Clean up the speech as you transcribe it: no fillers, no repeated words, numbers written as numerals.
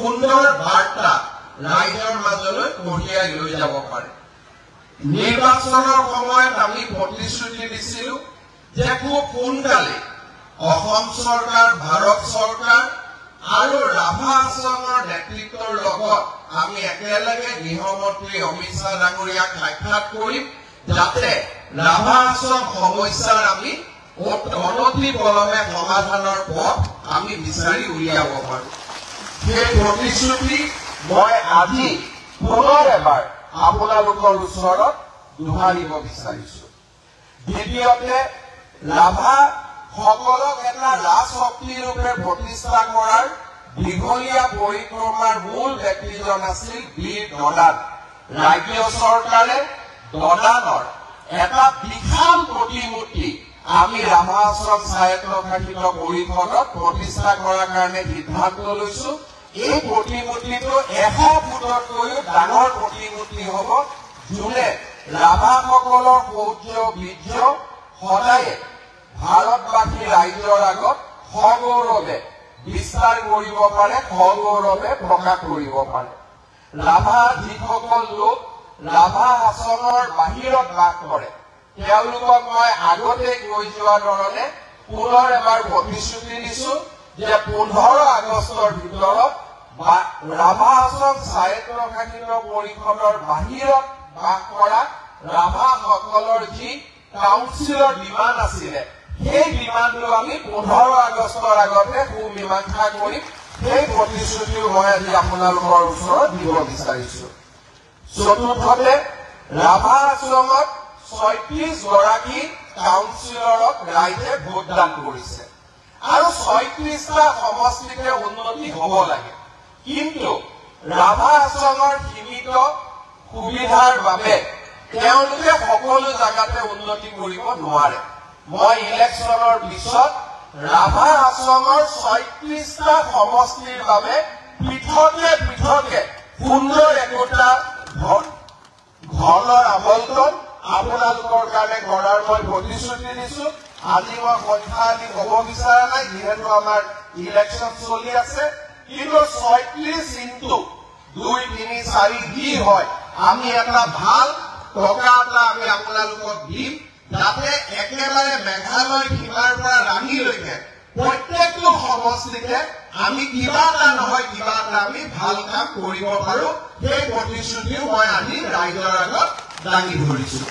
সুন্দৰ বাৰ্তা ৰাইজৰ মাজলৈ কঢ়িয়াই লৈ যাব পাৰে। নিৰ্বাচনৰ সময়ত আমি প্ৰতিশ্ৰুতি দিছিলো যে খুব সোনকালে অসম চৰকাৰ, ভাৰত চৰকাৰ আৰু ৰাভা আশ্ৰমৰ নেতৃত্বৰ লগত আমি একেলগে গৃহমন্ত্ৰী অমিত শ্বাহ ডাঙৰীয়াক সাক্ষাৎ কৰিম, যাতে ৰাভা আশ্ৰম সমস্যাৰ আমি অনতি পলমে সমাধানৰ পথ আমি বিচাৰি উলিয়াব পাৰো। সেই প্ৰতিশ্ৰুতি মই আজি পুনৰ এবাৰ আপোনালোকৰ ওচৰত দোহাৰিব বিচাৰিছো। দ্বিতীয়তে, ৰাভা সকলক এটা ৰাজশক্তি ৰূপে প্ৰতিষ্ঠা কৰাৰ দীঘলীয়া পৰিক্ৰমাৰ মূল ব্যক্তিজন আছিল বীৰ দদান। ৰাজ্য চৰকাৰে দদানৰ এটা বিশাল প্ৰতিমূৰ্তি আমি ৰাভা আশ্ৰম স্বায়ত্তশাসিত পৰিষদত প্ৰতিষ্ঠা কৰাৰ কাৰণে সিদ্ধান্ত লৈছো। এই প্ৰতিমূৰ্তিটো 100 ফুটতকৈও ডাঙৰ প্ৰতিমূৰ্তি হ'ব, যোনে ৰাভাসকলৰ শৌৰ্য বীৰ্য সদায়ে ভাৰতবাসী ৰাইজৰ আগত সগৌৰৱে বিস্তাৰ কৰিব পাৰে, সগৌৰৱে প্ৰকাশ কৰিব পাৰে। ৰাভা যিসকল লোক ৰাভা আশ্ৰমৰ বাহিৰত বাস কৰে, তেওঁলোকক মই আগতে কৈ যোৱা ধৰণে পুনৰ এবাৰ প্ৰতিশ্ৰুতি দিছো যে 15 আগষ্টৰ ভিতৰত ৰাভা আশ্ৰম স্বায়ত্তশাসিত পৰিষদৰ বাহিৰত বাস কৰা ৰাভাসকলৰ যি কাউন্সিলৰ ডিমাণ্ড আছিলে, সেই ডিমাণ্ডটো আমি 15 আগষ্টৰ আগতে সুমীমাংসা কৰিম। সেই প্ৰতিশ্ৰুতিও মই আজি আপোনালোকৰ ওচৰত দিব বিচাৰিছো। চতুৰ্থতে, ৰাভা আশ্ৰমত 36 গৰাকী কাউন্সিলৰক ৰাইজে ভোটদান কৰিছে আৰু 36টা সমষ্টিতে উন্নতি হ'ব লাগে। কিন্তু ৰাভা আশ্ৰমৰ সীমিত সুবিধাৰ বাবে তেওঁলোকে সকলো জাগাতে উন্নতি কৰিব নোৱাৰে। মই ইলেকশ্যনৰ পিছত ৰাভা আশ্ৰমৰ 36টা সমষ্টিৰ বাবে পৃথকে পৃথকে সুন্দৰ একোটা ঘৰৰ আবণ্টন আপোনালোকৰ কাৰণে কৰাৰ মই প্ৰতিশ্ৰুতি দিছো। আজি মই সংখ্যা আদি ক'ব বিচৰা নাই, যিহেতু আমাৰ ইলেকশ্যন চলি আছে, কিন্তু 36 ইনটু 2, 3, 4 যি হয়, আমি এটা ভাল টকা এটা আমি আপোনালোকক দিম, যাতে একেবাৰে মেঘালয় সীমাৰ পৰা ৰাণীলৈকে প্ৰত্যেকটো সমষ্টিতে আমি কিবা এটা নহয় কিবা এটা আমি ভাল কাম কৰিব পাৰো। সেই প্ৰতিশ্ৰুতিও মই আজি ৰাইজৰ আগত দাঙি ধৰিছো।